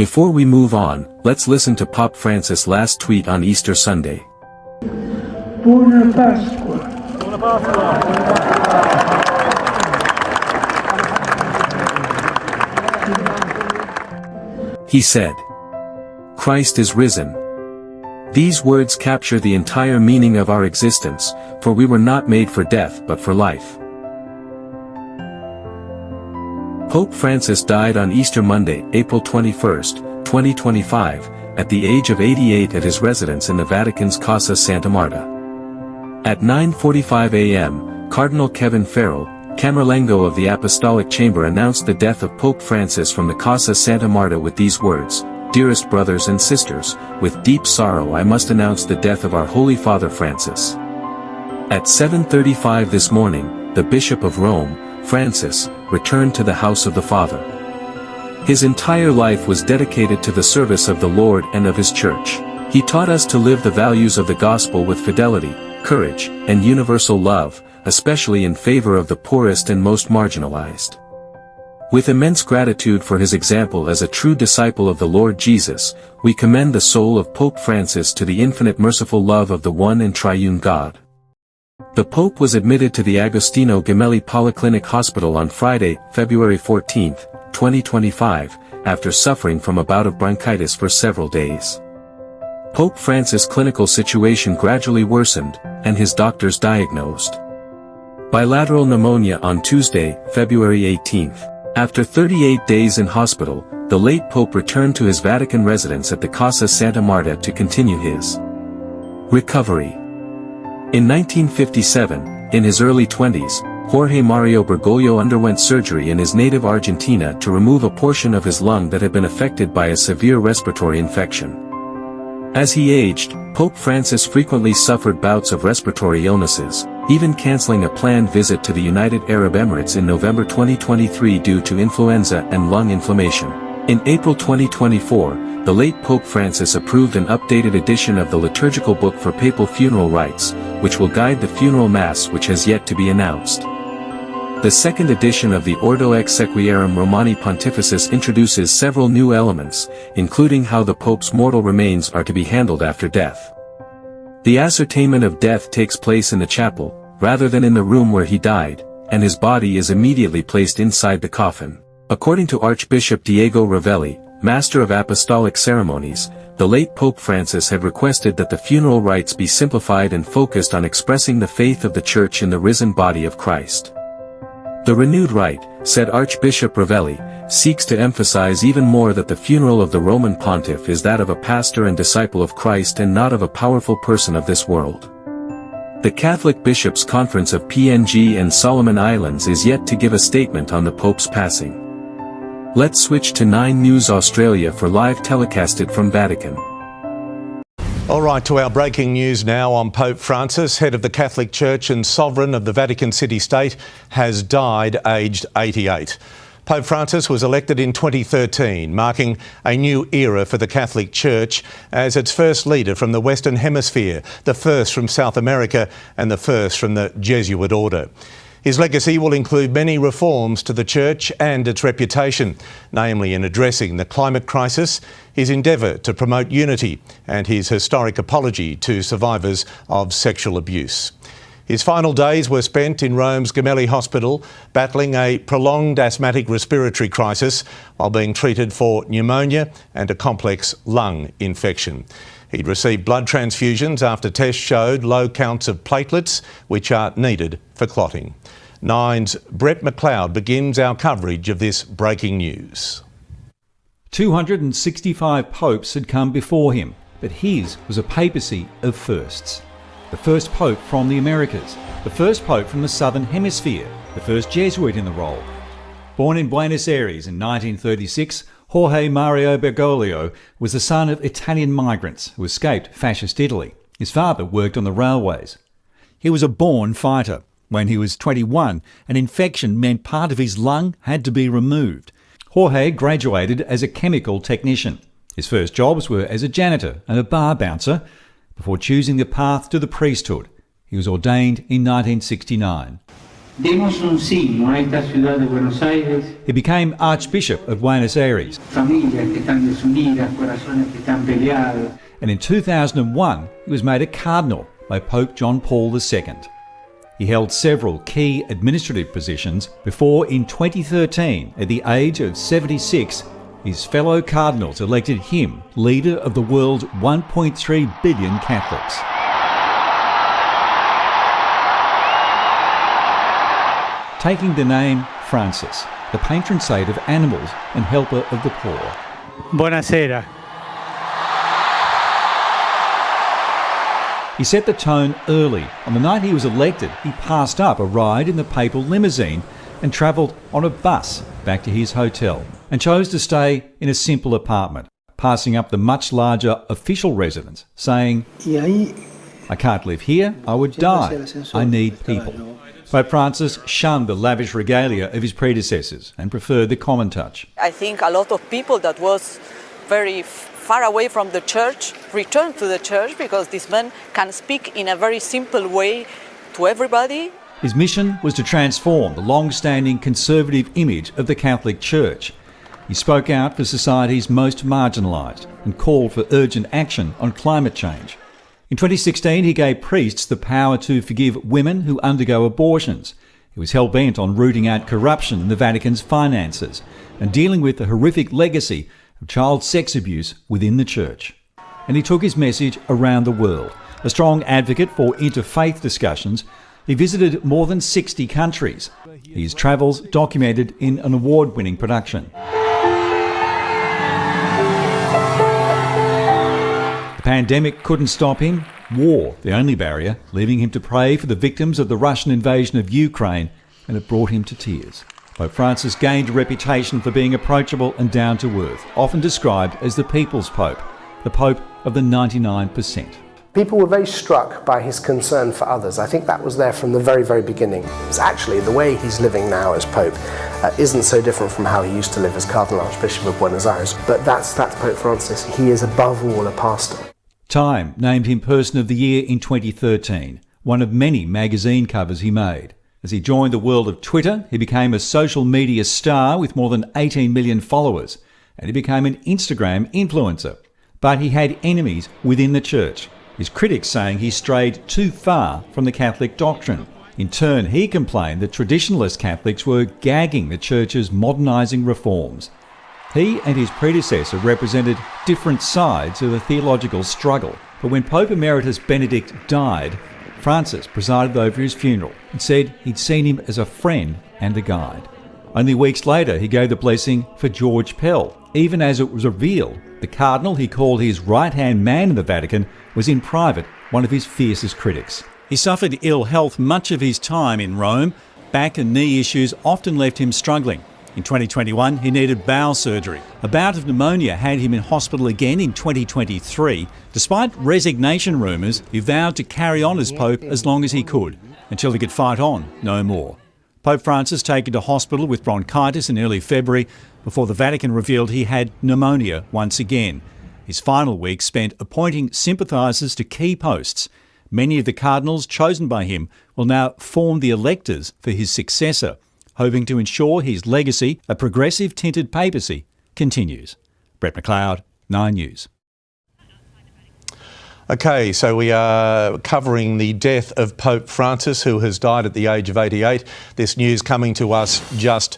Before we move on, let's listen to Pope Francis' last tweet on Easter Sunday. Buona Pasqua. Buona Pasqua. He said, "Christ is risen." These words capture the entire meaning of our existence, for we were not made for death but for life. Pope Francis died on Easter Monday, April 21, 2025, at the age of 88 at his residence in the Vatican's Casa Santa Marta. At 9:45 a.m., Cardinal Kevin Farrell, Camerlengo of the Apostolic Chamber, announced the death of Pope Francis from the Casa Santa Marta with these words: "Dearest brothers and sisters, with deep sorrow I must announce the death of our Holy Father Francis." At 7:35 this morning, the Bishop of Rome, Francis, returned to the house of the Father. His entire life was dedicated to the service of the Lord and of His Church. He taught us to live the values of the gospel with fidelity, courage, and universal love, especially in favor of the poorest and most marginalized. With immense gratitude for his example as a true disciple of the Lord Jesus, we commend the soul of Pope Francis to the infinite merciful love of the One and Triune God. The Pope was admitted to the Agostino Gemelli Polyclinic Hospital on Friday, February 14, 2025, after suffering from a bout of bronchitis for several days. Pope Francis' clinical situation gradually worsened, and his doctors diagnosed bilateral pneumonia on Tuesday, February 18. After 38 days in hospital, the late Pope returned to his Vatican residence at the Casa Santa Marta to continue his recovery. In 1957, in his early 20s, Jorge Mario Bergoglio underwent surgery in his native Argentina to remove a portion of his lung that had been affected by a severe respiratory infection. As he aged, Pope Francis frequently suffered bouts of respiratory illnesses, even canceling a planned visit to the United Arab Emirates in November 2023 due to influenza and lung inflammation. In April 2024, the late Pope Francis approved an updated edition of the liturgical book for papal funeral rites, which will guide the funeral mass, which has yet to be announced. The second edition of the Ordo Exequiarum Romani Pontificis introduces several new elements, including how the Pope's mortal remains are to be handled after death. The ascertainment of death takes place in the chapel, rather than in the room where he died, and his body is immediately placed inside the coffin. According to Archbishop Diego Ravelli, Master of Apostolic Ceremonies, the late Pope Francis had requested that the funeral rites be simplified and focused on expressing the faith of the Church in the risen body of Christ. The renewed rite, said Archbishop Ravelli, seeks to emphasize even more that the funeral of the Roman pontiff is that of a pastor and disciple of Christ and not of a powerful person of this world. The Catholic Bishops' Conference of PNG and Solomon Islands is yet to give a statement on the Pope's passing. Let's switch to 9 News Australia for live telecasted from Vatican. All right, to our breaking news now on Pope Francis, head of the Catholic Church and sovereign of the Vatican City-State, has died aged 88. Pope Francis was elected in 2013, marking a new era for the Catholic Church as its first leader from the Western Hemisphere, the first from South America and the first from the Jesuit order. His legacy will include many reforms to the Church and its reputation, namely in addressing the climate crisis, his endeavour to promote unity, and his historic apology to survivors of sexual abuse. His final days were spent in Rome's Gemelli Hospital, battling a prolonged asthmatic respiratory crisis while being treated for pneumonia and a complex lung infection. He'd received blood transfusions after tests showed low counts of platelets, which are needed for clotting. Nine's Brett McLeod begins our coverage of this breaking news. 265 popes had come before him, but his was a papacy of firsts. The first pope from the Americas, the first pope from the Southern Hemisphere, the first Jesuit in the role. Born in Buenos Aires in 1936, Jorge Mario Bergoglio was the son of Italian migrants who escaped fascist Italy. His father worked on the railways. He was a born fighter. When he was 21, an infection meant part of his lung had to be removed. Jorge graduated as a chemical technician. His first jobs were as a janitor and a bar bouncer before choosing the path to the priesthood. He was ordained in 1969. Demos un signo a esta ciudad de Buenos Aires. He became Archbishop of Buenos Aires. Familias que están desunidas, corazones que están peleados. And in 2001, he was made a cardinal by Pope John Paul II. He held several key administrative positions before, in 2013, at the age of 76, his fellow cardinals elected him leader of the world's 1.3 billion Catholics. Taking the name Francis, the patron saint of animals and helper of the poor. Buonasera. He set the tone early. On the night he was elected, he passed up a ride in the papal limousine and travelled on a bus back to his hotel and chose to stay in a simple apartment, passing up the much larger official residence, saying, "I can't live here, I would die. I need people." Pope Francis shunned the lavish regalia of his predecessors and preferred the common touch. I think a lot of people that was very far away from the church returned to the church because this man can speak in a very simple way to everybody. His mission was to transform the long-standing conservative image of the Catholic Church. He spoke out for society's most marginalised and called for urgent action on climate change. In 2016, he gave priests the power to forgive women who undergo abortions. He was hell-bent on rooting out corruption in the Vatican's finances and dealing with the horrific legacy of child sex abuse within the Church. And he took his message around the world. A strong advocate for interfaith discussions, he visited more than 60 countries. His travels documented in an award-winning production. The pandemic couldn't stop him. War, the only barrier, leaving him to pray for the victims of the Russian invasion of Ukraine, and it brought him to tears. Pope Francis gained a reputation for being approachable and down to earth, often described as the People's Pope, the Pope of the 99%. People were very struck by his concern for others. I think that was there from the very, very beginning. It's actually the way he's living now as Pope isn't so different from how he used to live as Cardinal Archbishop of Buenos Aires. But that's Pope Francis. He is above all a pastor. Time named him Person of the Year in 2013, one of many magazine covers he made. As he joined the world of Twitter, he became a social media star with more than 18 million followers, and he became an Instagram influencer. But he had enemies within the Church, his critics saying he strayed too far from the Catholic doctrine. In turn, he complained that traditionalist Catholics were gagging the Church's modernising reforms. He and his predecessor represented different sides of the theological struggle. But when Pope Emeritus Benedict died, Francis presided over his funeral and said he'd seen him as a friend and a guide. Only weeks later, he gave the blessing for George Pell, even as it was revealed the cardinal he called his right-hand man in the Vatican was in private one of his fiercest critics. He suffered ill health much of his time in Rome. Back and knee issues often left him struggling. In 2021, he needed bowel surgery. A bout of pneumonia had him in hospital again in 2023. Despite resignation rumours, he vowed to carry on as Pope as long as he could, until he could fight on no more. Pope Francis taken to hospital with bronchitis in early February before the Vatican revealed he had pneumonia once again. His final week spent appointing sympathisers to key posts. Many of the cardinals chosen by him will now form the electors for his successor, hoping to ensure his legacy, a progressive tinted papacy, continues. Brett McLeod, 9 News. Okay, so we are covering the death of Pope Francis, who has died at the age of 88. This news coming to us just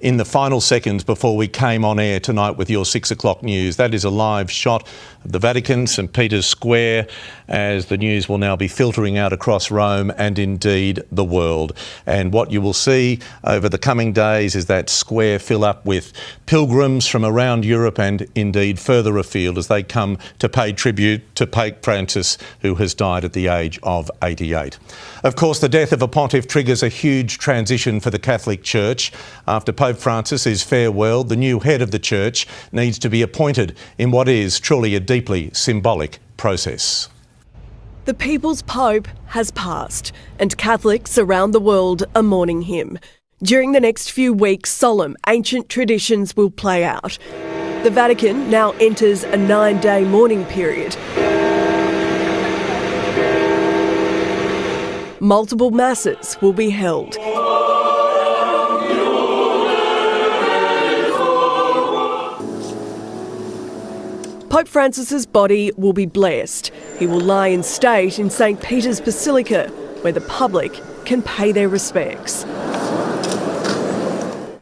in the final seconds before we came on air tonight with your 6 o'clock news. That is a live shot of the Vatican, St Peter's Square, as the news will now be filtering out across Rome and indeed the world. And what you will see over the coming days is that square fill up with pilgrims from around Europe and indeed further afield as they come to pay tribute to Pope Francis, who has died at the age of 88. Of course, the death of a pontiff triggers a huge transition for the Catholic Church. After Pope Francis is farewelled, the new head of the Church needs to be appointed in what is truly a deeply symbolic process. The People's Pope has passed, and Catholics around the world are mourning him. During the next few weeks, solemn ancient traditions will play out. The Vatican now enters a 9-day mourning period. Multiple masses will be held. Pope Francis's body will be blessed. He will lie in state in St. Peter's Basilica, where the public can pay their respects.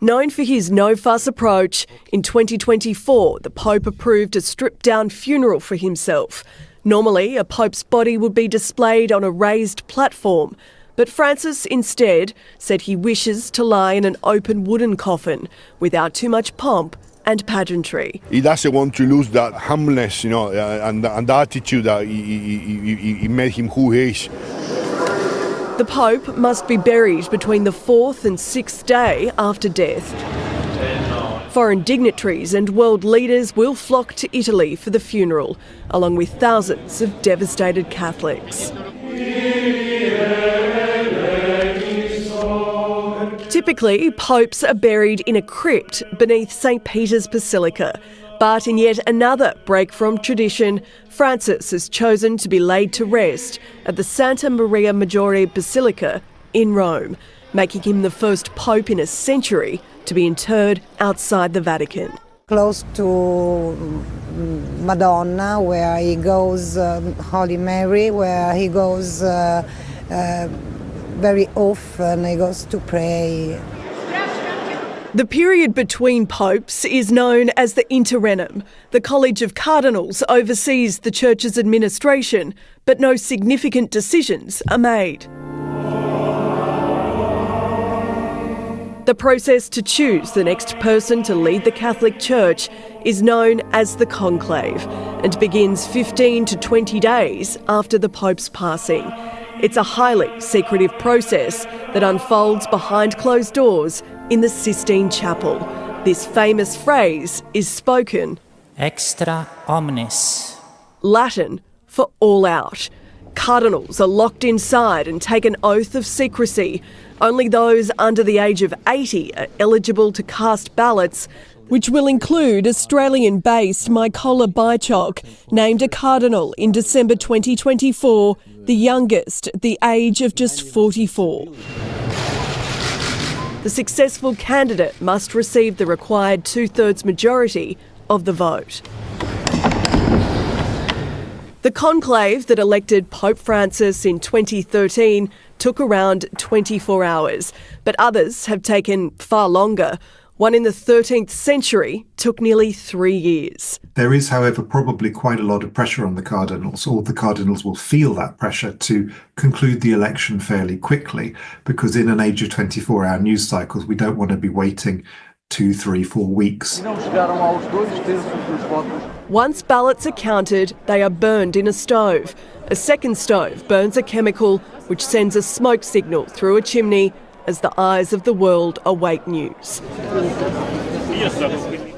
Known for his no-fuss approach, in 2024 the Pope approved a stripped-down funeral for himself. Normally, a Pope's body would be displayed on a raised platform, but Francis instead said he wishes to lie in an open wooden coffin without too much pomp and pageantry. He doesn't want to lose that humbleness, and the attitude that he made him who he is. The Pope must be buried between the 4th and 6th day after death. Foreign dignitaries and world leaders will flock to Italy for the funeral, along with thousands of devastated Catholics. Typically, popes are buried in a crypt beneath St. Peter's Basilica. But in yet another break from tradition, Francis has chosen to be laid to rest at the Santa Maria Maggiore Basilica in Rome, making him the first pope in a century to be interred outside the Vatican. Close to Madonna, where he goes, Holy Mary, where he goes very often, he goes to pray. The period between popes is known as the Interregnum. The College of Cardinals oversees the Church's administration, but no significant decisions are made. The process to choose the next person to lead the Catholic Church is known as the conclave and begins 15 to 20 days after the Pope's passing. It's a highly secretive process that unfolds behind closed doors in the Sistine Chapel. This famous phrase is spoken extra omnes, Latin for all out. Cardinals are locked inside and take an oath of secrecy. Only those under the age of 80 are eligible to cast ballots, which will include Australian-based Mykola Baichok, named a cardinal in December 2024, the youngest at the age of just 44. The successful candidate must receive the required 2/3 majority of the vote. The conclave that elected Pope Francis in 2013 took around 24 hours, but others have taken far longer. One in the 13th century took nearly 3 years. There is, however, probably quite a lot of pressure on the cardinals. All the cardinals will feel that pressure to conclude the election fairly quickly, because in an age of 24-hour news cycles, we don't want to be waiting 2, 3, 4 weeks. Once ballots are counted, they are burned in a stove. A second stove burns a chemical which sends a smoke signal through a chimney as the eyes of the world await news.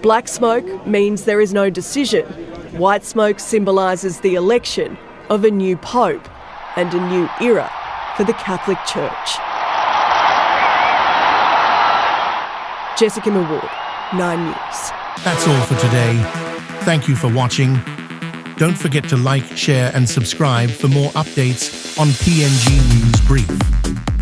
Black smoke means there is no decision. White smoke symbolises the election of a new pope and a new era for the Catholic Church. Jessica Maward, 9 News. That's all for today. Thank you for watching. Don't forget to like, share and subscribe for more updates on PNG News Brief.